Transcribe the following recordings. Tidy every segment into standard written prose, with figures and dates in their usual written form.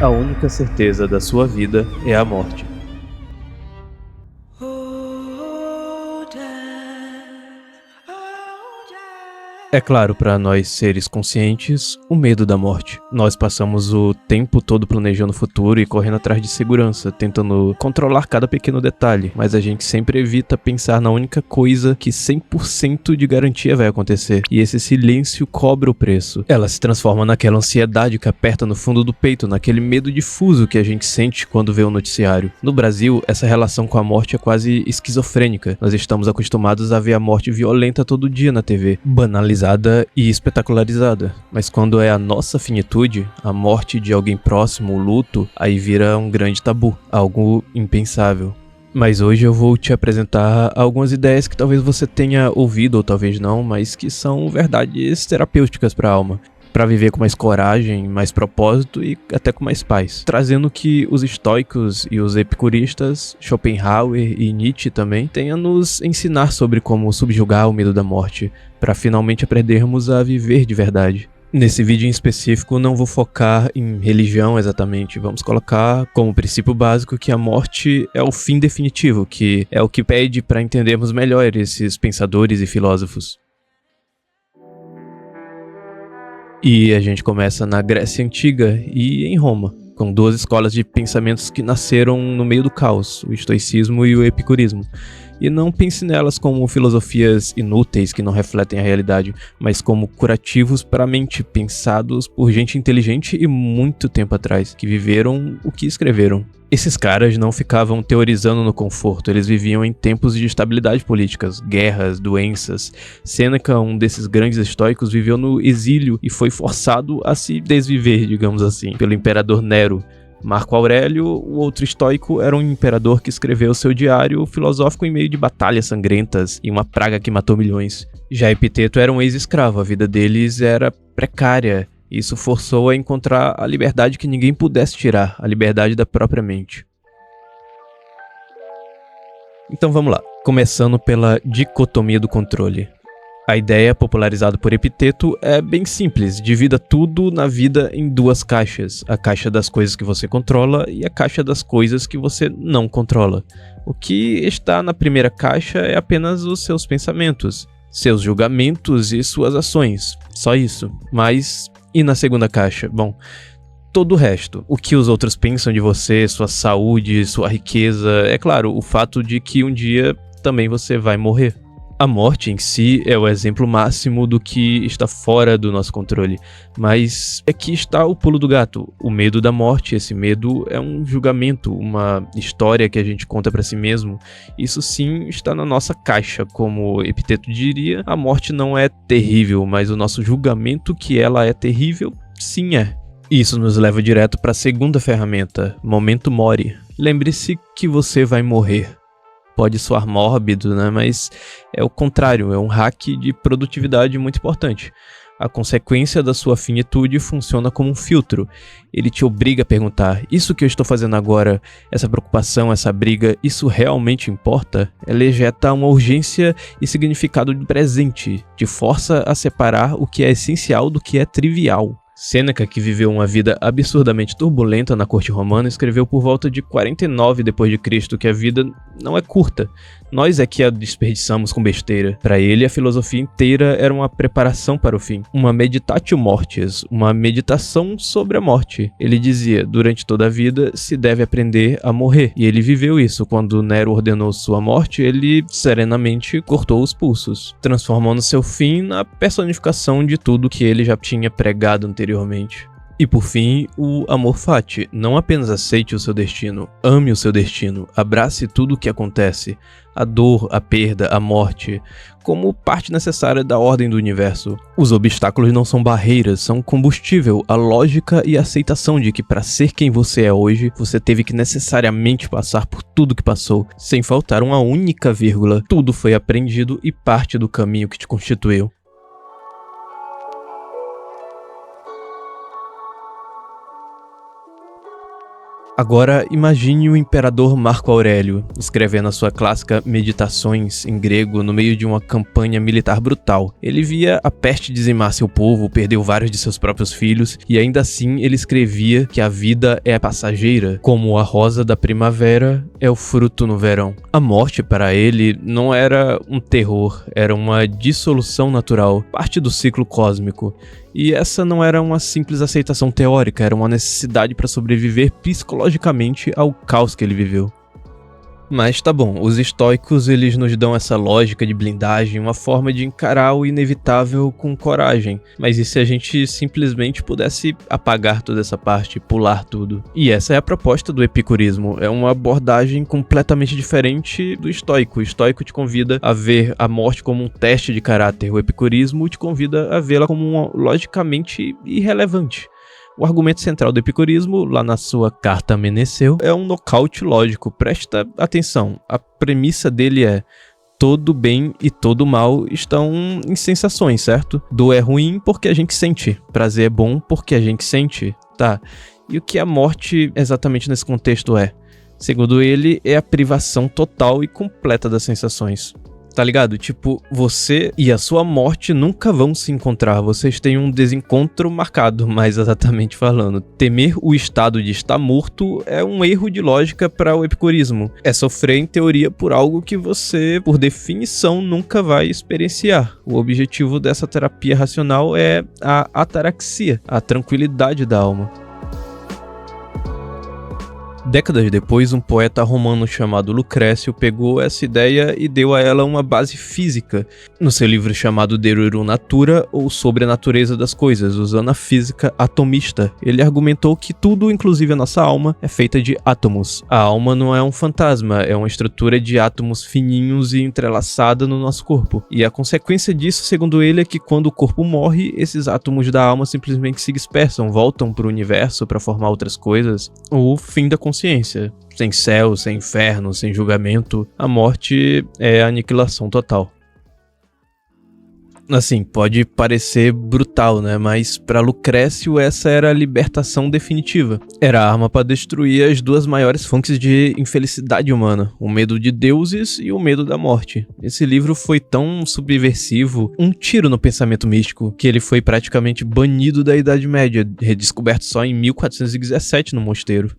A única certeza da sua vida é a morte. É claro, para nós seres conscientes, o medo da morte. Nós passamos o tempo todo planejando o futuro e correndo atrás de segurança, tentando controlar cada pequeno detalhe, mas a gente sempre evita pensar na única coisa que 100% de garantia vai acontecer, e esse silêncio cobra o preço. Ela se transforma naquela ansiedade que aperta no fundo do peito, naquele medo difuso que a gente sente quando vê o noticiário. No Brasil, essa relação com a morte é quase esquizofrênica. Nós estamos acostumados a ver a morte violenta todo dia na TV, banalizada e espetacularizada, mas quando é a nossa finitude, a morte de alguém próximo, o luto, aí vira um grande tabu, algo impensável. Mas hoje eu vou te apresentar algumas ideias que talvez você tenha ouvido ou talvez não, mas que são verdades terapêuticas para a alma, para viver com mais coragem, mais propósito e até com mais paz. Trazendo que os estoicos e os epicuristas, Schopenhauer e Nietzsche também, têm a nos ensinar sobre como subjugar o medo da morte, para finalmente aprendermos a viver de verdade. Nesse vídeo em específico não vou focar em religião exatamente, vamos colocar como princípio básico que a morte é o fim definitivo, que é o que pede para entendermos melhor esses pensadores e filósofos. E a gente começa na Grécia Antiga e em Roma, com duas escolas de pensamentos que nasceram no meio do caos, o estoicismo e o epicurismo. E não pense nelas como filosofias inúteis que não refletem a realidade, mas como curativos para a mente, pensados por gente inteligente e muito tempo atrás, que viveram o que escreveram. Esses caras não ficavam teorizando no conforto, eles viviam em tempos de instabilidade políticas, guerras, doenças. Sêneca, um desses grandes estoicos, viveu no exílio e foi forçado a se desviver, digamos assim, pelo imperador Nero. Marco Aurélio, o outro estoico, era um imperador que escreveu seu diário filosófico em meio de batalhas sangrentas e uma praga que matou milhões. Já Epiteto era um ex-escravo, a vida deles era precária. Isso forçou a encontrar a liberdade que ninguém pudesse tirar, a liberdade da própria mente. Então vamos lá, começando pela dicotomia do controle. A ideia, popularizada por Epiteto, é bem simples, divida tudo na vida em duas caixas, a caixa das coisas que você controla e a caixa das coisas que você não controla. O que está na primeira caixa é apenas os seus pensamentos, seus julgamentos e suas ações, só isso. Mas, e na segunda caixa? Bom, todo o resto, o que os outros pensam de você, sua saúde, sua riqueza, é claro, o fato de que um dia também você vai morrer. A morte em si é o exemplo máximo do que está fora do nosso controle, mas aqui está o pulo do gato, o medo da morte. Esse medo é um julgamento, uma história que a gente conta para si mesmo. Isso sim está na nossa caixa, como Epiteto diria, a morte não é terrível, mas o nosso julgamento que ela é terrível, sim é. Isso nos leva direto para a segunda ferramenta, Memento Mori. Lembre-se que você vai morrer. Pode soar mórbido, né? Mas é o contrário, é um hack de produtividade muito importante. A consequência da sua finitude funciona como um filtro. Ele te obriga a perguntar: isso que eu estou fazendo agora, essa preocupação, essa briga, isso realmente importa? Ela ejeta uma urgência e significado de presente, te força a separar o que é essencial do que é trivial. Sêneca, que viveu uma vida absurdamente turbulenta na corte romana, escreveu por volta de 49 d.C. que a vida não é curta. Nós é que a desperdiçamos com besteira. Para ele, a filosofia inteira era uma preparação para o fim, uma meditatio mortis, uma meditação sobre a morte. Ele dizia, durante toda a vida se deve aprender a morrer. E ele viveu isso. Quando Nero ordenou sua morte, ele serenamente cortou os pulsos, transformando seu fim na personificação de tudo que ele já tinha pregado anteriormente. E por fim, o amor fati. Não apenas aceite o seu destino, ame o seu destino, abrace tudo o que acontece, a dor, a perda, a morte, como parte necessária da ordem do universo. Os obstáculos não são barreiras, são combustível, a lógica e a aceitação de que para ser quem você é hoje, você teve que necessariamente passar por tudo que passou, sem faltar uma única vírgula. Tudo foi aprendido e parte do caminho que te constituiu. Agora, imagine o imperador Marco Aurélio escrevendo a sua clássica Meditações em grego no meio de uma campanha militar brutal. Ele via a peste dizimar seu povo, perdeu vários de seus próprios filhos e ainda assim ele escrevia que a vida é passageira, como a rosa da primavera é o fruto no verão. A morte para ele não era um terror, era uma dissolução natural, parte do ciclo cósmico. E essa não era uma simples aceitação teórica, era uma necessidade para sobreviver psicologicamente ao caos que ele viveu. Mas tá bom, os estoicos eles nos dão essa lógica de blindagem, uma forma de encarar o inevitável com coragem. Mas e se a gente simplesmente pudesse apagar toda essa parte, pular tudo? E essa é a proposta do epicurismo, é uma abordagem completamente diferente do estoico. O estoico te convida a ver a morte como um teste de caráter, o epicurismo te convida a vê-la como uma logicamente irrelevante. O argumento central do epicurismo, lá na sua Carta a Meneceu, é um nocaute lógico. Presta atenção, a premissa dele é: todo bem e todo mal estão em sensações, certo? Dor é ruim porque a gente sente, prazer é bom porque a gente sente, tá? E o que a morte exatamente nesse contexto é? Segundo ele, é a privação total e completa das sensações. Tá ligado? Tipo, você e a sua morte nunca vão se encontrar. Vocês têm um desencontro marcado, mais exatamente falando. Temer o estado de estar morto é um erro de lógica para o epicurismo. É sofrer em teoria por algo que você, por definição, nunca vai experienciar. O objetivo dessa terapia racional é a ataraxia, a tranquilidade da alma. Décadas depois, um poeta romano chamado Lucrécio pegou essa ideia e deu a ela uma base física, no seu livro chamado De Rerum Natura, ou Sobre a Natureza das Coisas, usando a física atomista. Ele argumentou que tudo, inclusive a nossa alma, é feita de átomos. A alma não é um fantasma, é uma estrutura de átomos fininhos e entrelaçada no nosso corpo. E a consequência disso, segundo ele, é que quando o corpo morre, esses átomos da alma simplesmente se dispersam, voltam para o universo para formar outras coisas. O fim da consciência. Sem céu, sem inferno, sem julgamento, a morte é a aniquilação total. Assim, pode parecer brutal, né? Mas para Lucrécio essa era a libertação definitiva. Era a arma para destruir as duas maiores fontes de infelicidade humana, o medo de deuses e o medo da morte. Esse livro foi tão subversivo, um tiro no pensamento místico, que ele foi praticamente banido da Idade Média, redescoberto só em 1417 no mosteiro.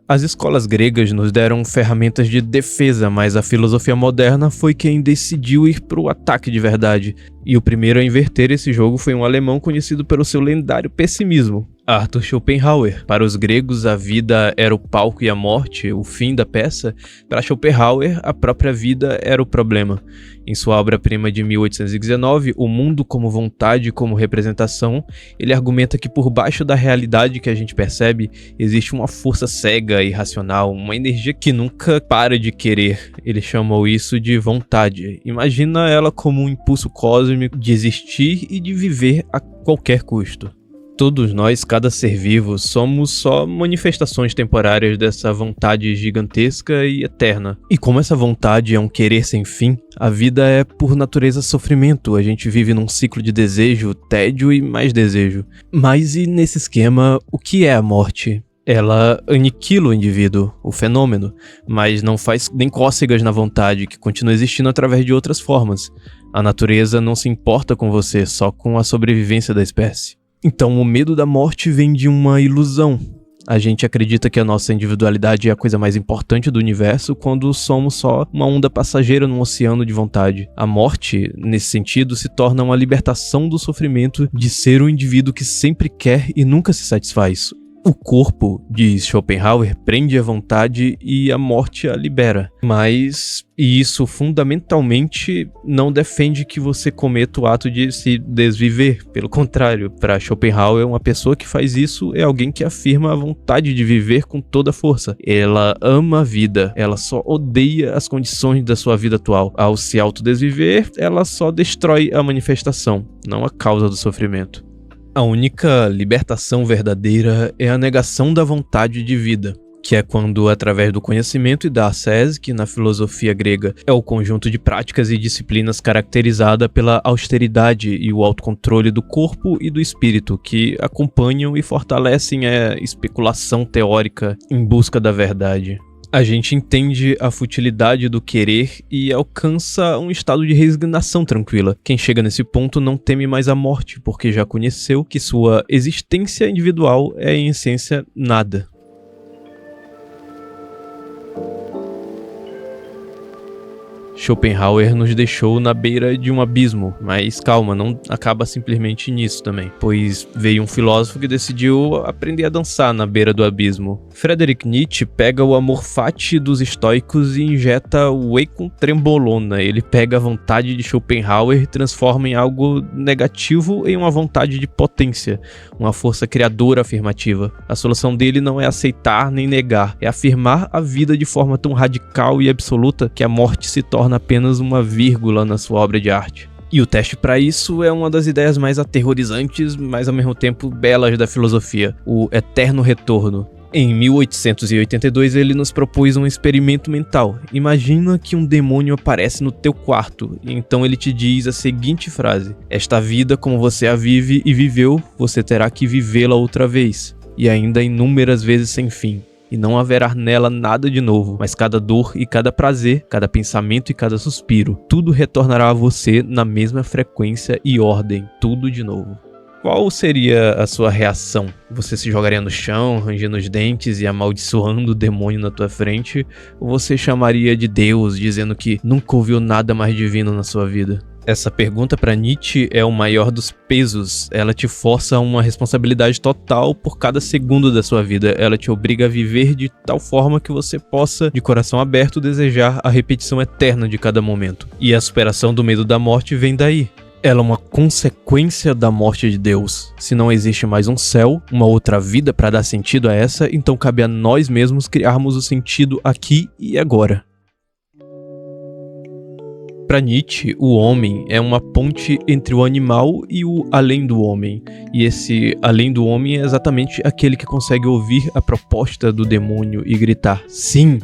As escolas gregas nos deram ferramentas de defesa, mas a filosofia moderna foi quem decidiu ir pro ataque de verdade. E o primeiro a inverter esse jogo foi um alemão conhecido pelo seu lendário pessimismo, Arthur Schopenhauer. Para os gregos, a vida era o palco e a morte, o fim da peça. Para Schopenhauer, a própria vida era o problema. Em sua obra-prima de 1819, O Mundo como Vontade e como Representação, ele argumenta que por baixo da realidade que a gente percebe, existe uma força cega e irracional, uma energia que nunca para de querer. Ele chamou isso de vontade. Imagina ela como um impulso cósmico de existir e de viver a qualquer custo. Todos nós, cada ser vivo, somos só manifestações temporárias dessa vontade gigantesca e eterna. E como essa vontade é um querer sem fim, a vida é por natureza sofrimento. A gente vive num ciclo de desejo, tédio e mais desejo. Mas e nesse esquema, o que é a morte? Ela aniquila o indivíduo, o fenômeno, mas não faz nem cócegas na vontade, que continua existindo através de outras formas. A natureza não se importa com você, só com a sobrevivência da espécie. Então o medo da morte vem de uma ilusão. A gente acredita que a nossa individualidade é a coisa mais importante do universo quando somos só uma onda passageira num oceano de vontade. A morte, nesse sentido, se torna uma libertação do sofrimento de ser um indivíduo que sempre quer e nunca se satisfaz. O corpo, diz Schopenhauer, prende a vontade e a morte a libera. Mas isso fundamentalmente não defende que você cometa o ato de se desviver. Pelo contrário, para Schopenhauer, uma pessoa que faz isso é alguém que afirma a vontade de viver com toda a força. Ela ama a vida, ela só odeia as condições da sua vida atual. Ao se autodesviver, ela só destrói a manifestação, não a causa do sofrimento. A única libertação verdadeira é a negação da vontade de vida. que é quando, através do conhecimento e da ascese, que na filosofia grega é o conjunto de práticas e disciplinas caracterizada pela austeridade e o autocontrole do corpo e do espírito, que acompanham e fortalecem a especulação teórica em busca da verdade. A gente entende a futilidade do querer e alcança um estado de resignação tranquila. Quem chega nesse ponto não teme mais a morte, porque já conheceu que sua existência individual é, em essência, nada. Schopenhauer nos deixou na beira de um abismo, mas calma, não acaba simplesmente nisso também, pois veio um filósofo que decidiu aprender a dançar na beira do abismo. Friedrich Nietzsche pega o amor fati dos estoicos e injeta o whey com trembolona. Ele pega a vontade de Schopenhauer e transforma em algo negativo em uma vontade de potência, uma força criadora afirmativa. A solução dele não é aceitar nem negar, é afirmar a vida de forma tão radical e absoluta que a morte se torna apenas uma vírgula na sua obra de arte. E o teste para isso é uma das ideias mais aterrorizantes, mas ao mesmo tempo belas da filosofia, o eterno retorno. Em 1882 ele nos propôs um experimento mental. Imagina que um demônio aparece no teu quarto, e então ele te diz a seguinte frase: esta vida como você a vive e viveu, você terá que vivê-la outra vez, e ainda inúmeras vezes sem fim. E não haverá nela nada de novo, mas cada dor e cada prazer, cada pensamento e cada suspiro, tudo retornará a você na mesma frequência e ordem, tudo de novo. Qual seria a sua reação? Você se jogaria no chão, rangendo os dentes e amaldiçoando o demônio na tua frente? Ou você chamaria de Deus, dizendo que nunca ouviu nada mais divino na sua vida? Essa pergunta para Nietzsche é o maior dos pesos. Ela te força a uma responsabilidade total por cada segundo da sua vida. Ela te obriga a viver de tal forma que você possa, de coração aberto, desejar a repetição eterna de cada momento. E a superação do medo da morte vem daí. Ela é uma consequência da morte de Deus. Se não existe mais um céu, uma outra vida para dar sentido a essa, então cabe a nós mesmos criarmos o sentido aqui e agora. Para Nietzsche, o homem é uma ponte entre o animal e o além do homem. E esse além do homem é exatamente aquele que consegue ouvir a proposta do demônio e gritar sim.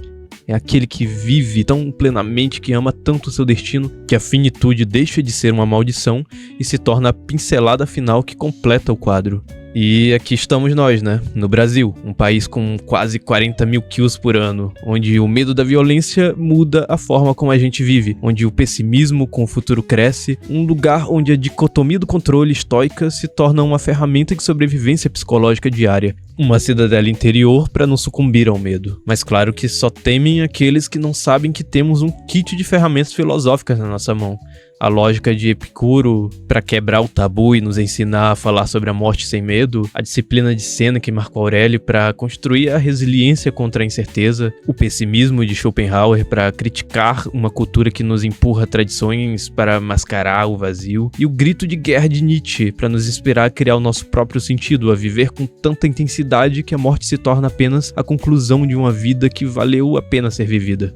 É aquele que vive tão plenamente, que ama tanto o seu destino, que a finitude deixa de ser uma maldição e se torna a pincelada final que completa o quadro. E aqui estamos nós, né? No Brasil, um país com quase 40 mil kills por ano, onde o medo da violência muda a forma como a gente vive, onde o pessimismo com o futuro cresce, um lugar onde a dicotomia do controle estoica se torna uma ferramenta de sobrevivência psicológica diária. Uma cidadela interior para não sucumbir ao medo. Mas claro que só temem aqueles que não sabem que temos um kit de ferramentas filosóficas na nossa mão. A lógica de Epicuro para quebrar o tabu e nos ensinar a falar sobre a morte sem medo, a disciplina de Sêneca e Marco Aurélio para construir a resiliência contra a incerteza, o pessimismo de Schopenhauer para criticar uma cultura que nos empurra tradições para mascarar o vazio, e o grito de guerra de Nietzsche para nos inspirar a criar o nosso próprio sentido, a viver com tanta intensidade que a morte se torna apenas a conclusão de uma vida que valeu a pena ser vivida.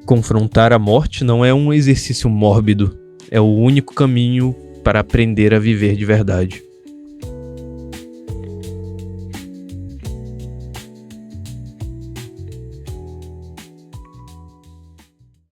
Confrontar a morte não é um exercício mórbido. É o único caminho para aprender a viver de verdade.